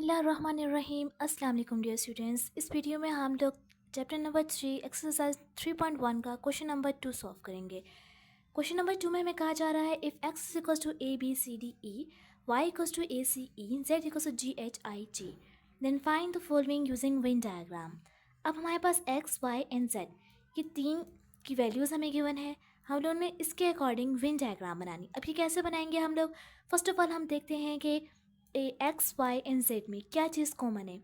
बिस्मिल्लाहिर्रहमानिर्रहीम। अस्सलाम वालेकुम डियर स्टूडेंट्स। इस वीडियो में हम लोग चैप्टर नंबर 3 एक्सरसाइज 3.1 का क्वेश्चन नंबर 2 सॉल्व करेंगे। क्वेश्चन नंबर 2 में हमें कहा जा रहा है if X is equals to A B C D E, Y equals to A C E, Z equals to G H I G, then find the following using Venn diagram. अब हमारे पास X Y and Z ये तीन की values हमें given है। हम लोगों ने इसके अकॉर्डिंग वेन डायग्राम बनानी। अब ये कैसे बनाएंगे हम लोग? फर्स्ट ऑफ ऑल हम देखते हैं कि एक्स वाई एंड जेड में क्या चीज़ कॉमन है।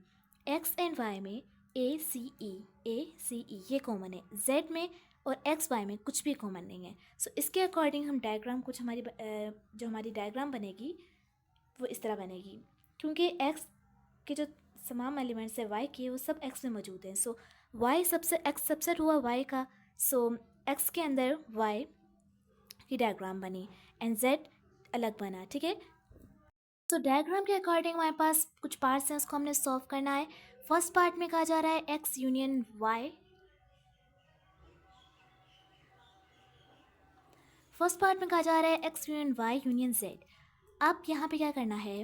एक्स एंड वाई में ए सी ई ये कॉमन है। जेड में और एक्स वाई में कुछ भी कॉमन नहीं है। सो इसके अकॉर्डिंग हम डायग्राम कुछ जो हमारी डायग्राम बनेगी वो इस तरह बनेगी, क्योंकि एक्स के जो तमाम एलिमेंट्स है वाई के वो सब एक्स में मौजूद हैं। सो वाई सबसे एक्स सबसेट हुआ वाई का, सो एक्स के अंदर वाई की डायग्राम बनी एंड जेड अलग बना। ठीक है, तो डायग्राम के अकॉर्डिंग हमारे पास कुछ पार्ट्स हैं, उसको हमने सॉल्व करना है। फर्स्ट पार्ट में कहा जा रहा है X union Y. First part में कहा जा रहा है X union Y union Z. अब यहाँ पे क्या करना है,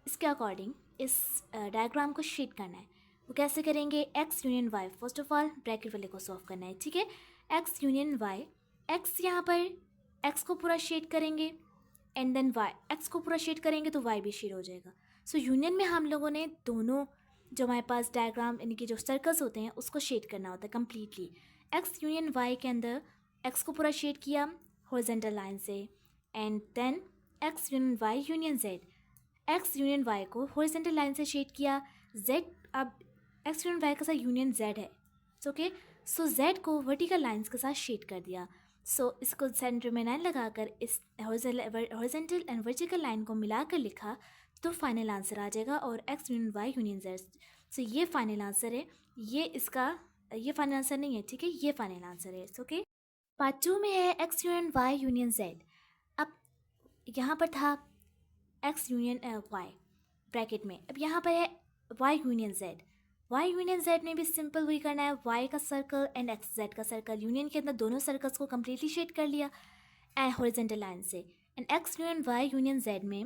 इसके अकॉर्डिंग इस डायग्राम को शीट करना है। वो कैसे करेंगे? X union Y, first of all bracket वाले को सॉल्व करना है। ठीक है, एक्स यूनियन वाई, एक्स यहाँ पर एक्स को पूरा शेड करेंगे एंड देन वाई, एक्स को पूरा शेड करेंगे तो वाई भी शेड हो जाएगा। सो यूनियन में हम लोगों ने दोनों जो हमारे पास डायग्राम यानी कि जो सर्कल्स होते हैं उसको शेड करना होता है कम्प्लीटली। एक्स यूनियन वाई के अंदर एक्स को पूरा शेड किया हॉरिजॉन्टल लाइन से and then X union Y union Z, X union Y को हॉरिजॉन्टल लाइन से शेड किया। जेड, अब एक्स यूनियन वाई के साथ यूनियन जेड है, ओके। सो जेड को वर्टिकल लाइंस के साथ शेड कर दिया। सो इसको सेंटर में लाइन लगाकर इस हॉरिजॉन्टल एंड वर्टिकल लाइन को मिलाकर लिखा तो फाइनल आंसर आ जाएगा और X union Y union Z. So ये फाइनल आंसर है, ये फाइनल आंसर नहीं है। ठीक है, ये फाइनल आंसर है। ओके, पार्ट 2 में है X union Y union Z. अब यहाँ पर था एक्स यूनियन वाई ब्रैकेट में, अब यहाँ पर है Y union Z. Y union Z में भी सिंपल वही करना है, वाई का सर्कल एंड एक्स जेड का सर्कल, यूनियन के अंदर दोनों सर्कल्स को कम्प्लीटली शेड कर लिया एंड हॉरिजॉन्टल लाइन से। And X union Y union Z में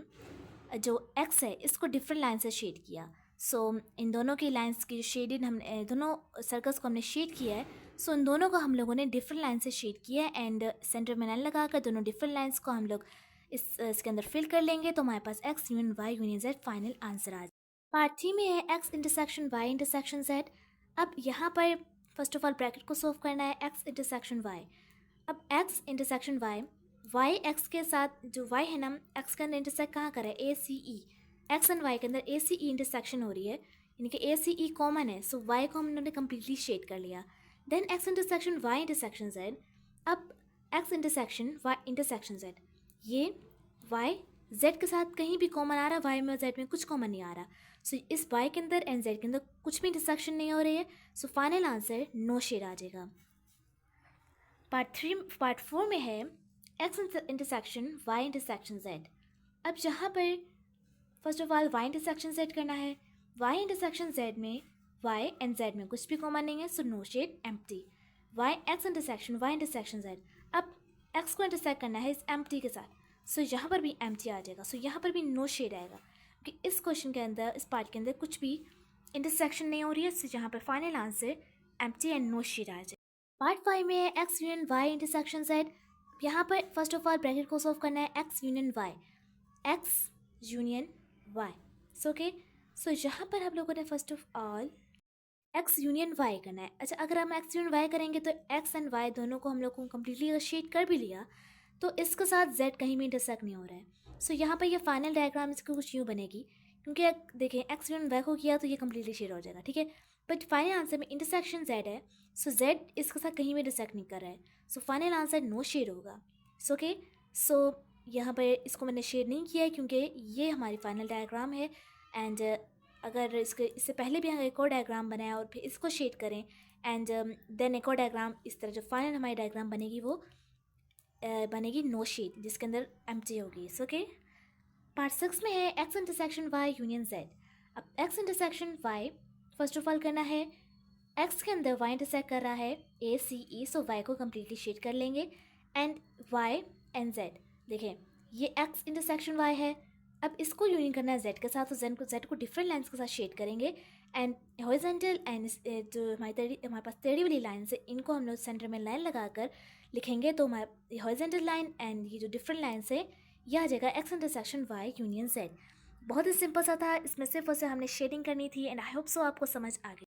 जो एक्स है इसको डिफरेंट लाइन से शेड किया। सो इन दोनों की लाइंस की शेडेड हम दोनों सर्कल्स को हमने शेड किया है। सो इन दोनों को हम लोगों ने डिफरेंट लाइन से शेड किया है एंड सेंटर में लाइन लगाकर दोनों डिफरेंट लाइंस को हम लोग इसके अंदर फिल कर लेंगे तो हमारे पास X union Y union Z final answer आ जाए। पार्ट 3 में है X intersection Y intersection Z. अब यहाँ पर फर्स्ट ऑफ ऑल ब्रैकेट को सॉल्व करना है, एक्स इंटरसेक्शन वाई। अब X intersection Y, Y X के साथ जो वाई है ना एक्स के अंदर इंटरसेक्ट कहाँ कर रहा है? ए C E, x and Y के अंदर ए सी ई इंटरसेक्शन हो रही है, यानी कि ए सी ई कॉमन है। सो वाई को हमने कम्प्लीटली शेड कर लिया। Then X intersection Y intersection Z. अब X intersection Y intersection Z, ये वाई जेड के साथ कहीं भी कॉमन आ रहा है, वाई में और जेड में कुछ कॉमन नहीं आ रहा। सो इस वाई के अंदर एंड जेड के अंदर कुछ भी इंटरसेक्शन नहीं हो रही है। So final answer no shade आ जाएगा। पार्ट 4 में है X intersection Y intersection Z. अब यहाँ पर first of all Y intersection Z करना है। वाई इंटरसेक्शन जेड में वाई एंड जेड में कुछ भी कॉमन नहीं है, so no shade empty. Y X intersection Y intersection Z, अब एक्स को इंटरसेक्ट करना है इस एम्प्टी के साथ, सो यहाँ पर भी एम्प्टी आ जाएगा। सो यहाँ पर भी नो शेड आएगा क्योंकि इस क्वेश्चन के अंदर इस पार्ट के अंदर कुछ भी इंटरसेक्शन नहीं हो रही है। सो यहाँ पर final answer empty and no shade आ जाएगा। पार्ट 5 में है X union Y intersection Z. यहाँ पर फर्स्ट ऑफ ऑल ब्रैकेट को सॉल्व करना है, X union Y, X union Y. So okay, so यहाँ पर हम लोगों ने first of all X union Y करना है। अच्छा, अगर हम एक्स यूनियन वाई करेंगे तो एक्स एंड वाई दोनों को हम लोग को कम्प्लीटली अगर शेड कर भी लिया तो इसके साथ जेड कहीं भी इंटरसेक्ट नहीं हो रहा है। सो यहाँ पर ये फाइनल डायग्राम इसकी कुछ यूँ बनेगी, क्योंकि देखें एक्स यूनियन वाई को किया तो ये कम्प्लीटली शेड हो जाएगा। ठीक है, बट फाइनल आंसर में इंटरसेक्शन जेड है, सो जेड इसके साथ कहीं भी इंटरसेक्ट नहीं कर रहा है। So final answer no shade होगा। सो ओके, सो यहाँ पर इसको मैंने शेड नहीं किया है क्योंकि ये हमारी फाइनल डायग्राम है। एंड अगर इससे पहले भी हम एक और डायग्राम बनाया और फिर इसको शेड करें एंड देन एक और डायग्राम, इस तरह जो फाइनल हमारी डायग्राम बनेगी वो बनेगी नो शेड, जिसके अंदर एम्प्टी होगी। सो ओके, पार्ट 6 में है X intersection Y union Z. अब X intersection Y first of all करना है, एक्स के अंदर वाई इंटरसेक्ट कर रहा है ए सी ई, सो वाई को कम्प्लीटली शेड कर लेंगे एंड वाई एंड जेड। देखें ये एक्स इंटरसेक्शन वाई है, अब इसको यूनियन करना है जेड के साथ, तो जेड को डिफरेंट लाइन्स के साथ शेड करेंगे एंड हॉरिजॉन्टल एंड जो हमारे पास टेढ़ी वाली लाइन्स है इनको हम लोग सेंटर में लाइन लगाकर लिखेंगे। तो हमारे हॉरिजॉन्टल लाइन एंड ये जो डिफरेंट लाइन्स है यह आ जाएगा X intersection Y union Z. बहुत ही सिंपल सा था, इसमें सिर्फ और सिर्फ हमने शेडिंग करनी थी एंड आई होप सो आपको समझ आ गई।